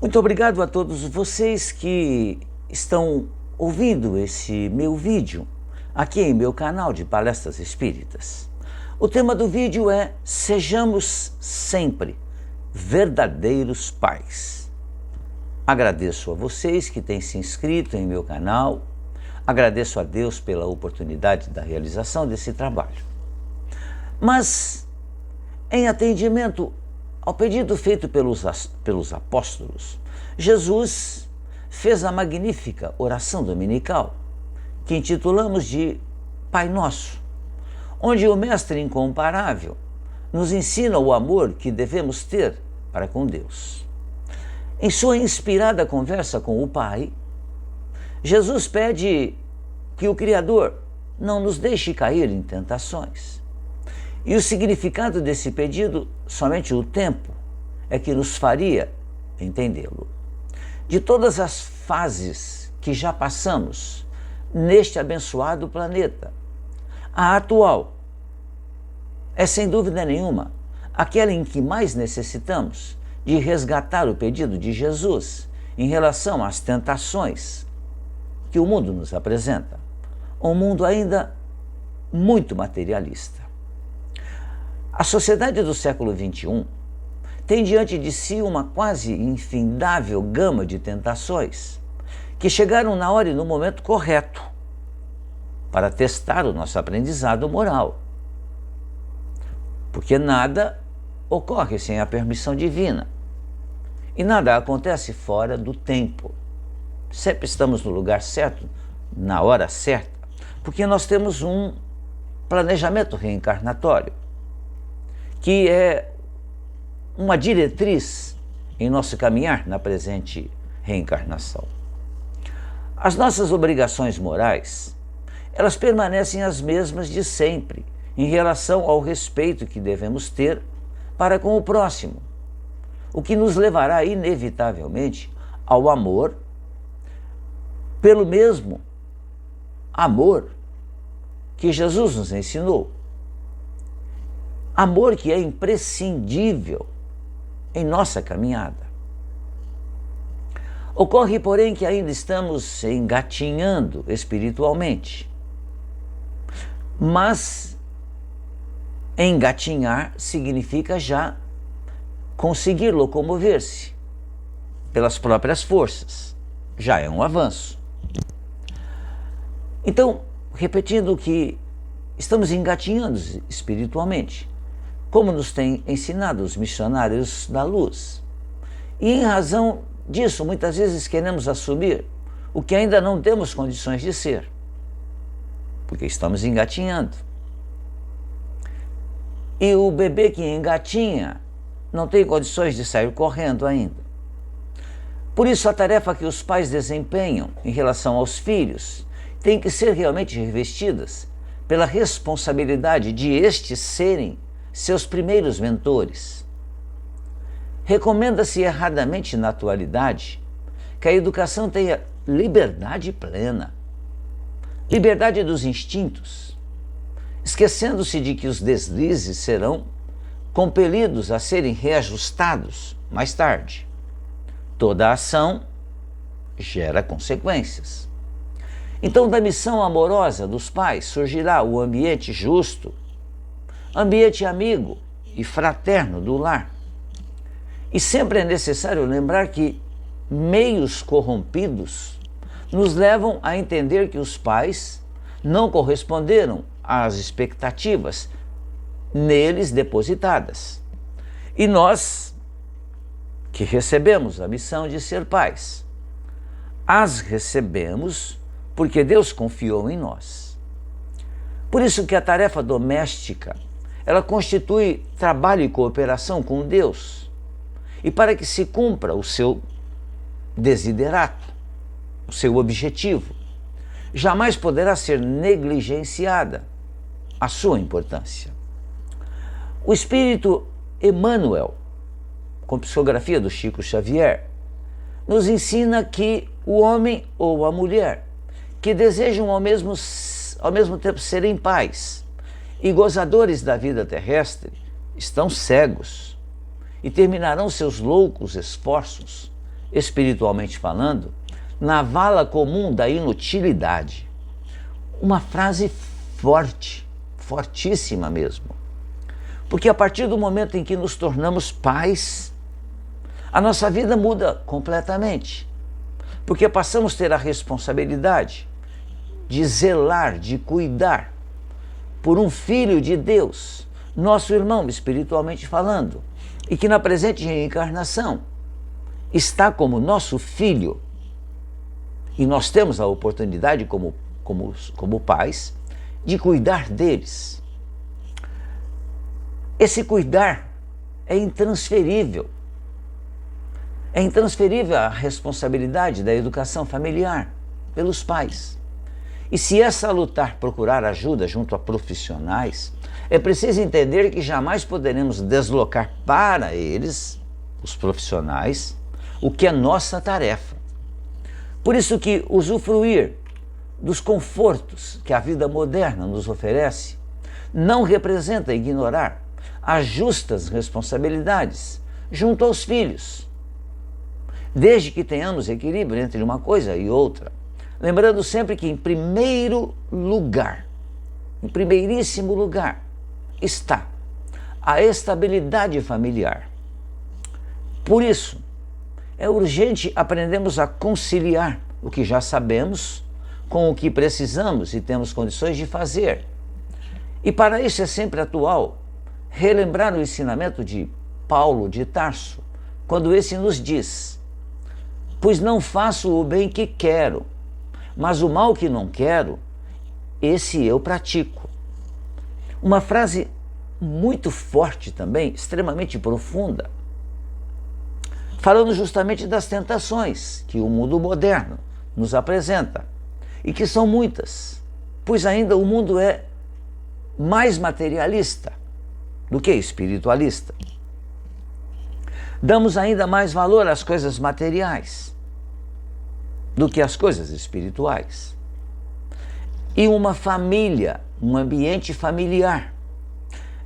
Muito obrigado a todos vocês que estão ouvindo esse meu vídeo aqui em meu canal de Palestras Espíritas. O tema do vídeo é Sejamos sempre verdadeiros pais. Agradeço a vocês que têm se inscrito em meu canal, agradeço a Deus pela oportunidade da realização desse trabalho. Mas, em atendimento ao pedido feito pelos apóstolos, Jesus fez a magnífica oração dominical, que intitulamos de Pai Nosso, onde o Mestre incomparável nos ensina o amor que devemos ter para com Deus. Em sua inspirada conversa com o Pai, Jesus pede que o Criador não nos deixe cair em tentações. E o significado desse pedido, somente o tempo é que nos faria entendê-lo. De todas as fases que já passamos neste abençoado planeta, a atual é, sem dúvida nenhuma, aquela em que mais necessitamos de resgatar o pedido de Jesus em relação às tentações que o mundo nos apresenta. Um mundo ainda muito materialista. A sociedade do século XXI tem diante de si uma quase infindável gama de tentações que chegaram na hora e no momento correto para testar o nosso aprendizado moral. Porque nada ocorre sem a permissão divina e nada acontece fora do tempo. Sempre estamos no lugar certo, na hora certa, porque nós temos um planejamento reencarnatório, que é uma diretriz em nosso caminhar na presente reencarnação. As nossas obrigações morais, elas permanecem as mesmas de sempre, em relação ao respeito que devemos ter para com o próximo, o que nos levará inevitavelmente ao amor, pelo mesmo amor que Jesus nos ensinou. Amor que é imprescindível em nossa caminhada. Ocorre, porém, que ainda estamos engatinhando espiritualmente. Mas engatinhar significa já conseguir locomover-se pelas próprias forças. Já é um avanço. Então, repetindo que estamos engatinhando espiritualmente, como nos têm ensinado os missionários da luz. E em razão disso, muitas vezes queremos assumir o que ainda não temos condições de ser, porque estamos engatinhando. E o bebê que engatinha não tem condições de sair correndo ainda. Por isso, a tarefa que os pais desempenham em relação aos filhos tem que ser realmente revestidas pela responsabilidade de estes serem seus primeiros mentores. Recomenda-se erradamente na atualidade que a educação tenha liberdade plena, liberdade dos instintos, esquecendo-se de que os deslizes serão compelidos a serem reajustados mais tarde. Toda ação gera consequências. Então, da missão amorosa dos pais surgirá o ambiente justo, ambiente amigo e fraterno do lar. E sempre é necessário lembrar que meios corrompidos nos levam a entender que os pais não corresponderam às expectativas neles depositadas. E nós, que recebemos a missão de ser pais, as recebemos porque Deus confiou em nós. Por isso que a tarefa doméstica, ela constitui trabalho e cooperação com Deus. E para que se cumpra o seu desiderato, o seu objetivo, jamais poderá ser negligenciada a sua importância. O espírito Emmanuel, com psicografia do Chico Xavier, nos ensina que o homem ou a mulher que desejam ao mesmo tempo serem pais e gozadores da vida terrestre estão cegos e terminarão seus loucos esforços espiritualmente falando, na vala comum da inutilidade. Uma frase forte, fortíssima mesmo. Porque a partir do momento em que nos tornamos pais, a nossa vida muda completamente. Porque passamos a ter a responsabilidade de zelar, de cuidar por um filho de Deus, nosso irmão espiritualmente falando, e que na presente reencarnação está como nosso filho. E nós temos a oportunidade como pais de cuidar deles. Esse cuidar é intransferível. É intransferível a responsabilidade da educação familiar pelos pais. E se é salutar procurar ajuda junto a profissionais, é preciso entender que jamais poderemos deslocar para eles, os profissionais, o que é nossa tarefa. Por isso que usufruir dos confortos que a vida moderna nos oferece não representa ignorar as justas responsabilidades junto aos filhos, desde que tenhamos equilíbrio entre uma coisa e outra, lembrando sempre que em primeiríssimo lugar, está a estabilidade familiar. Por isso, é urgente aprendermos a conciliar o que já sabemos com o que precisamos e temos condições de fazer. E para isso é sempre atual relembrar o ensinamento de Paulo de Tarso, quando esse nos diz: pois não faço o bem que quero, mas o mal que não quero, esse eu pratico. Uma frase muito forte também, extremamente profunda, falando justamente das tentações que o mundo moderno nos apresenta, e que são muitas, pois ainda o mundo é mais materialista do que espiritualista. Damos ainda mais valor às coisas materiais do que às coisas espirituais. E uma família, um ambiente familiar,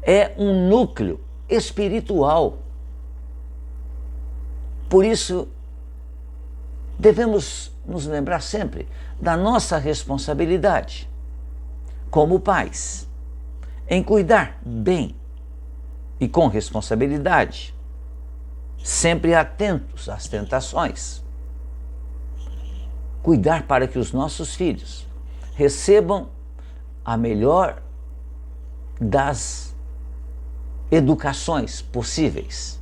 é um núcleo espiritual. Por isso, devemos nos lembrar sempre da nossa responsabilidade como pais em cuidar bem e com responsabilidade, sempre atentos às tentações. Cuidar para que os nossos filhos recebam a melhor das educações possíveis.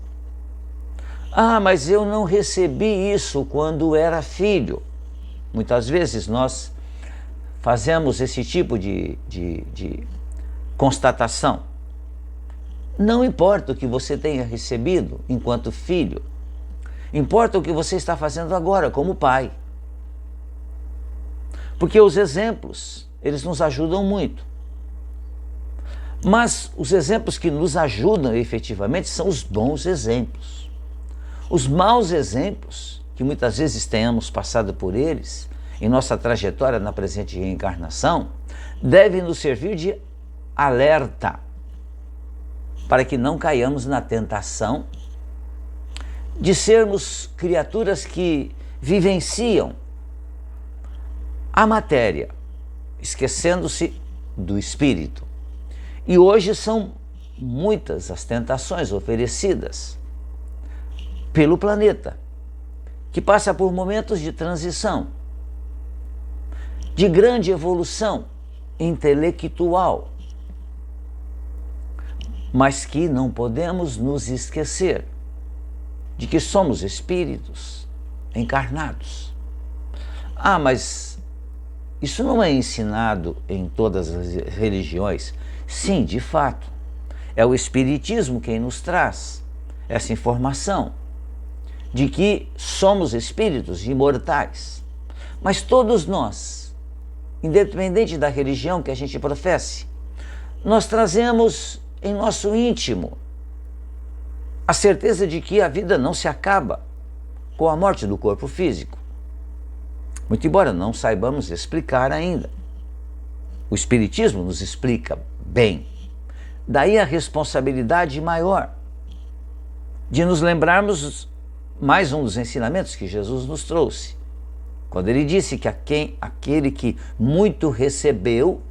Ah, mas eu não recebi isso quando era filho. Muitas vezes nós fazemos esse tipo de constatação. Não importa o que você tenha recebido enquanto filho, importa o que você está fazendo agora como pai. Porque os exemplos, eles nos ajudam muito. Mas os exemplos que nos ajudam efetivamente são os bons exemplos. Os maus exemplos, que muitas vezes tenhamos passado por eles em nossa trajetória na presente reencarnação, devem nos servir de alerta para que não caiamos na tentação de sermos criaturas que vivenciam a matéria, esquecendo-se do espírito. E hoje são muitas as tentações oferecidas pelo planeta, que passa por momentos de transição, de grande evolução intelectual, mas que não podemos nos esquecer de que somos espíritos encarnados. Ah, mas isso não é ensinado em todas as religiões? Sim, de fato. É o Espiritismo quem nos traz essa informação de que somos espíritos imortais. Mas todos nós, independente da religião que a gente professe, nós trazemos em nosso íntimo a certeza de que a vida não se acaba com a morte do corpo físico. Muito embora não saibamos explicar ainda. O Espiritismo nos explica bem. Daí a responsabilidade maior de nos lembrarmos mais um dos ensinamentos que Jesus nos trouxe, quando ele disse que aquele que muito recebeu,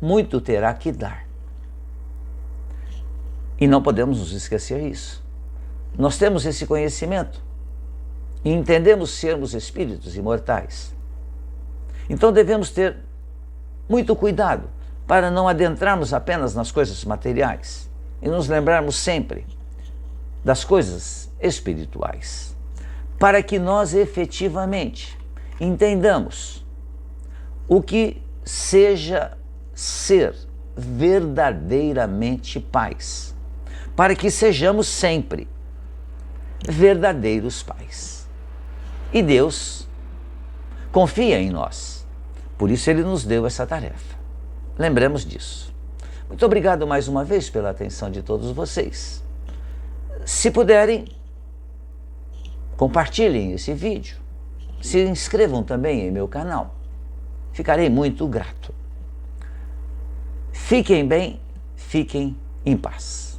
muito terá que dar. E não podemos nos esquecer disso. Nós temos esse conhecimento e entendemos sermos espíritos imortais. Então devemos ter muito cuidado para não adentrarmos apenas nas coisas materiais e nos lembrarmos sempre das coisas espirituais, para que nós efetivamente entendamos o que seja ser verdadeiramente pais, para que sejamos sempre verdadeiros pais. E Deus confia em nós, por isso Ele nos deu essa tarefa. Lembremos disso. Muito obrigado mais uma vez pela atenção de todos vocês. Se puderem, compartilhem esse vídeo. Se inscrevam também em meu canal. Ficarei muito grato. Fiquem bem, fiquem em paz.